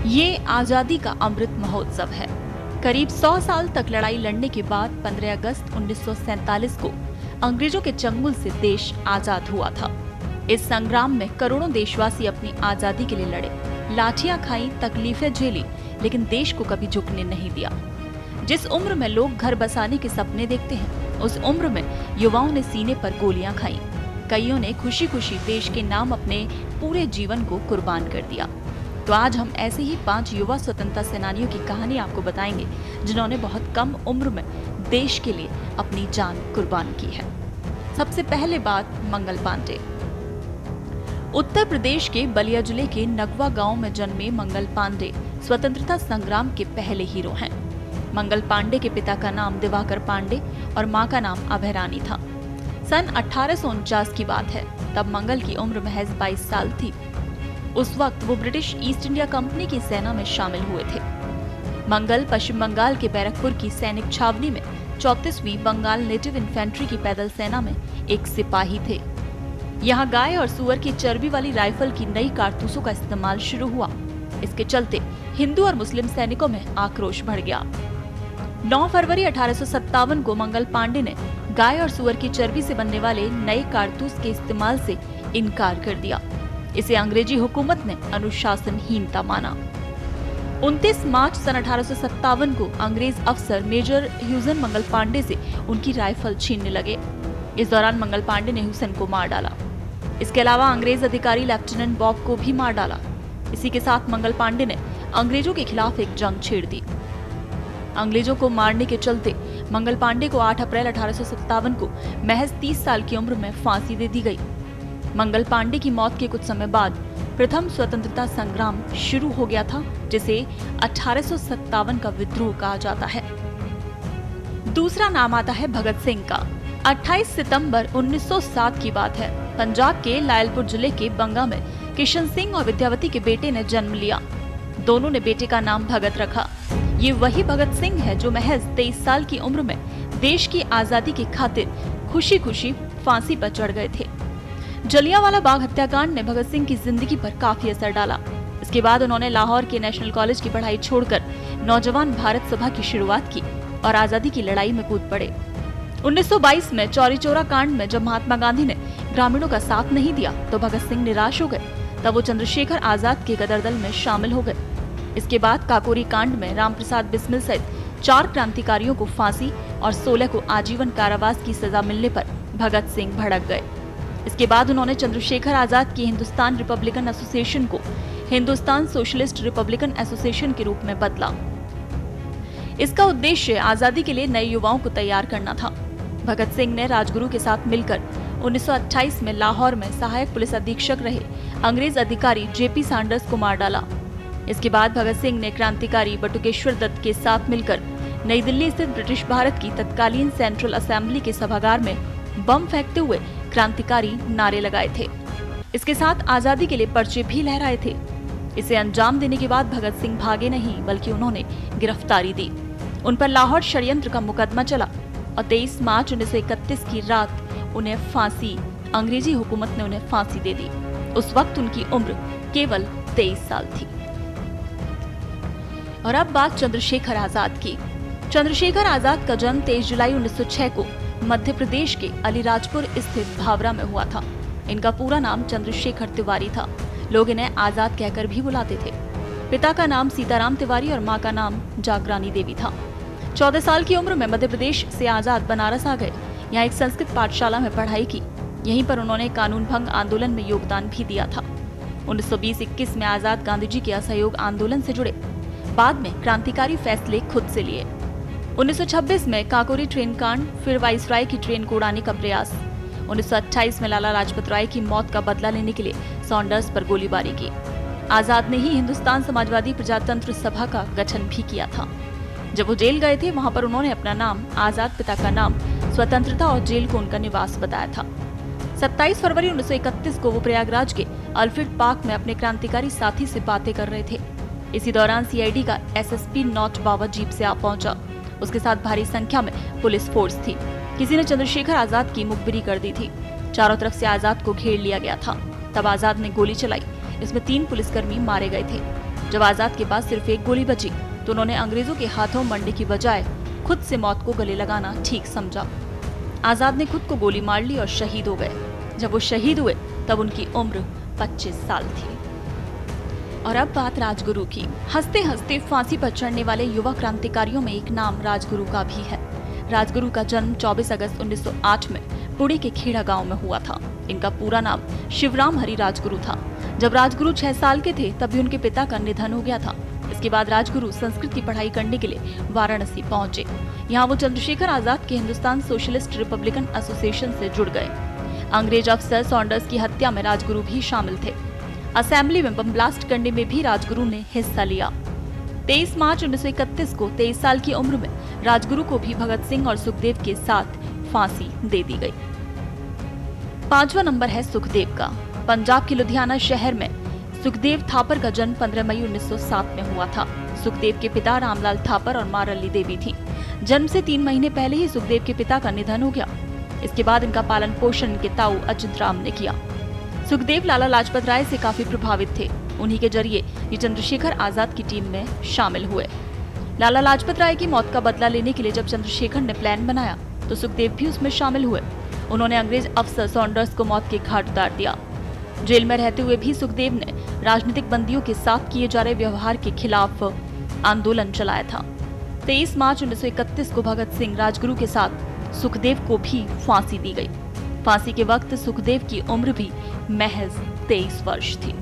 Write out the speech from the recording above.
ये आजादी का अमृत महोत्सव है। करीब 100 साल तक लड़ाई लड़ने के बाद 15 अगस्त 1947 को अंग्रेजों के चंगुल से देश आजाद हुआ था। इस संग्राम में करोड़ों देशवासी अपनी आजादी के लिए लड़े, लाठियां खाई, तकलीफें झेली, लेकिन देश को कभी झुकने नहीं दिया। जिस उम्र में लोग घर बसाने के सपने देखते हैं, उस उम्र में युवाओं ने सीने पर गोलियां खाई। कईयों ने खुशी खुशी देश के नाम अपने पूरे जीवन को कुर्बान कर दिया। तो आज हम ऐसे ही 5 युवा स्वतंत्रता सेनानियों की कहानी आपको बताएंगे, जिन्होंने बहुत कम उम्र में देश के लिए अपनी जान कुर्बान की है। सबसे पहले बात मंगल पांडे। उत्तर प्रदेश के बलिया जिले के नगवा गांव में जन्मे मंगल पांडे स्वतंत्रता संग्राम के पहले हीरो हैं। मंगल पांडे के पिता का नाम दिवाकर पांडे और मां का नाम अभयरानी था। सन 1849 की बात है। तब मंगल की उम्र महज 22 साल थी। उस वक्त वो ब्रिटिश ईस्ट इंडिया कंपनी की सेना में शामिल हुए थे। मंगल पश्चिम बंगाल के बैरकपुर की सैनिक छावनी में 34वीं बंगाल नेटिव इन्फेंट्री की पैदल सेना में एक सिपाही थे। यहाँ गाय और सुअर की चर्बी वाली राइफल की नई कारतूसों का इस्तेमाल शुरू हुआ। इसके चलते हिंदू और मुस्लिम सैनिकों में आक्रोश बढ़ गया। 9 फरवरी 1857 को मंगल पांडे ने गाय और सुअर की चर्बी से बनने वाले नए कारतूस के इस्तेमाल से इनकार कर दिया। इसे अंग्रेजी हुकूमत ने अनुशासनहीनता माना। 29 मार्च सन 1857 को अंग्रेज अफसर मेजर ह्यूसन मंगल पांडे से उनकी राइफल छीनने लगे। इस दौरान मंगल पांडे ने ह्यूसन को मार डाला। इसके अलावा अंग्रेज अधिकारी लेफ्टिनेंट बॉब को भी मार डाला। इसी के साथ मंगल पांडे ने अंग्रेजों के खिलाफ एक जंग छेड़ दी। अंग्रेजों को मारने के चलते मंगल पांडे को 8 अप्रैल 1857 को महज 30 साल की उम्र में फांसी दे दी गई। मंगल पांडे की मौत के कुछ समय बाद प्रथम स्वतंत्रता संग्राम शुरू हो गया था, जिसे 1857 का विद्रोह कहा जाता है। दूसरा नाम आता है भगत सिंह का। 28 सितंबर 1907 की बात है। पंजाब के लायलपुर जिले के बंगा में किशन सिंह और विद्यावती के बेटे ने जन्म लिया। दोनों ने बेटे का नाम भगत रखा। ये वही भगत सिंह है जो महज 23 साल की उम्र में देश की आजादी की खातिर खुशी खुशी फांसी पर चढ़ गए थे। जलियांवाला बाग हत्याकांड ने भगत सिंह की जिंदगी पर काफी असर डाला। इसके बाद उन्होंने लाहौर के नेशनल कॉलेज की पढ़ाई छोड़कर नौजवान भारत सभा की शुरुआत की और आजादी की लड़ाई में कूद पड़े। 1922 में चौरी चौरा कांड में जब महात्मा गांधी ने ग्रामीणों का साथ नहीं दिया तो भगत सिंह निराश हो गए। तब वो चंद्रशेखर आजाद के गदर दल में शामिल हो गए। इसके बाद काकोरी कांड में रामप्रसाद बिस्मिल सहित 4 क्रांतिकारियों को फांसी और 16 को आजीवन कारावास की सजा मिलने पर भगत सिंह भड़क गए। इसके बाद उन्होंने चंद्रशेखर आजाद की हिंदुस्तान रिपब्लिकन एसोसिएशन को हिंदुस्तान सोशलिस्ट रिपब्लिकन एसोसिएशन के रूप में बदला। इसका उद्देश्य आजादी के लिए नए युवाओं को तैयार करना था। भगत सिंह ने राजगुरु के साथ मिलकर 1928 में लाहौर में सहायक पुलिस अधीक्षक रहे अंग्रेज अधिकारी जेपी सैंडर्स को मार डाला। इसके बाद भगत सिंह ने क्रांतिकारी बटुकेश्वर दत्त के साथ मिलकर नई दिल्ली स्थित ब्रिटिश भारत की तत्कालीन सेंट्रल असेंबली के सभागार में बम फेंकते हुए क्रांतिकारी नारे लगाए थे। इसके साथ आजादी के लिए पर्चे भी लहराए थे। इसे अंजाम देने के बाद भगत सिंह भागे नहीं, बल्कि उन्होंने गिरफ्तारी दी। उन पर लाहौर षड्यंत्र का मुकदमा चला और 23 मार्च 1931 की रात उन्हें फांसी अंग्रेजी हुकूमत ने उन्हें फांसी दे दी। उस वक्त उनकी उम्र केवल 23 साल थी। और अब बात चंद्रशेखर आजाद की। चंद्रशेखर आजाद का जन्म 23 जुलाई 1906 को मध्य प्रदेश के अलीराजपुर स्थित भावरा में हुआ था। इनका पूरा नाम चंद्रशेखर तिवारी था। लोग इन्हें आजाद कहकर भी बुलाते थे। पिता का नाम सीताराम तिवारी और मां का नाम जागरानी देवी था। 14 साल की उम्र में मध्य प्रदेश से आजाद बनारस आ गए। यहाँ एक संस्कृत पाठशाला में पढ़ाई की। यहीं पर उन्होंने कानून भंग आंदोलन में योगदान भी दिया था। 1920-21 में आजाद गांधी जी के असहयोग आंदोलन से जुड़े। बाद में क्रांतिकारी फैसले खुद से लिए। 1926 में काकोरी ट्रेन कांड, फिर वाइसराय की ट्रेन को उड़ाने का प्रयास। 1928 में लाला लाजपत राय की मौत का बदला लेने के लिए सॉन्डर्स पर गोलीबारी की। आजाद ने ही हिंदुस्तान समाजवादी प्रजातंत्र सभा का गठन भी किया था। जब वो जेल गए थे, वहां पर उन्होंने अपना नाम आजाद, पिता का नाम स्वतंत्रता और जेल को उनका निवास बताया था। 27 फरवरी 1931 को वो प्रयागराज के अल्फ्रेड पार्क में अपने क्रांतिकारी साथी से बातें कर रहे थे। इसी दौरान सीआईडी का एसएसपी नॉट बाबा जीप से आ पहुंचा। उसके साथ भारी संख्या में पुलिस फोर्स थी। किसी ने चंद्रशेखर आजाद की मुखबिरी कर दी थी। चारों तरफ से आजाद को घेर लिया गया था। तब आजाद ने गोली चलाई। इसमें 3 पुलिसकर्मी मारे गए थे। जब आजाद के पास सिर्फ एक गोली बची तो उन्होंने अंग्रेजों के हाथों मरने की बजाय खुद से मौत को गले लगाना ठीक समझा। आजाद ने खुद को गोली मार ली और शहीद हो गए। जब वो शहीद हुए तब उनकी उम्र 25 साल थी। और अब बात राजगुरु की। हंसते हंसते फांसी पर चढ़ने वाले युवा क्रांतिकारियों में एक नाम राजगुरु का भी है। राजगुरु का जन्म 24 अगस्त 1908 में पुणे के खेड़ा गांव में हुआ था। इनका पूरा नाम शिवराम हरि राजगुरु था। जब राजगुरु 6 साल के थे तभी उनके पिता का निधन हो गया था। इसके बाद राजगुरु संस्कृत की पढ़ाई करने के लिए वाराणसी पहुंचे। यहाँ वो चंद्रशेखर आजाद के हिंदुस्तान सोशलिस्ट रिपब्लिकन एसोसिएशन से जुड़ गए। अंग्रेज अफसर सॉन्डर्स की हत्या में राजगुरु भी शामिल थे। असेंबली में बम ब्लास्ट करने में भी राजगुरु ने हिस्सा लिया। 23 मार्च 1931 को 23 साल की उम्र में राजगुरु को भी भगत सिंह और सुखदेव के साथ फांसी दे दी गई। 5वां नंबर है सुखदेव का। पंजाब के लुधियाना शहर में सुखदेव थापर का जन्म 15 मई 1907 में हुआ था। सुखदेव के पिता रामलाल थापर और मां रली देवी थी। जन्म से 3 महीने पहले ही सुखदेव के पिता का निधन हो गया। इसके बाद इनका पालन पोषण इनके ताऊ अच्युत राम ने किया। सुखदेव लाला लाजपत राय से काफी प्रभावित थे। उन्हीं के जरिए ये चंद्रशेखर आजाद की टीम में शामिल हुए। लाला लाजपत राय की मौत का बदला लेने के लिए जब चंद्रशेखर ने प्लान बनाया तो सुखदेव भी उसमें शामिल हुए। उन्होंने अंग्रेज अफसर सॉन्डर्स को मौत के घाट उतार दिया। जेल में रहते हुए भी सुखदेव ने राजनीतिक बंदियों के साथ किए जा रहे व्यवहार के खिलाफ आंदोलन चलाया था। 23 मार्च 1931 को भगत सिंह राजगुरु के साथ सुखदेव को भी फांसी दी गई। फांसी के वक्त सुखदेव की उम्र भी महज 23 वर्ष थी।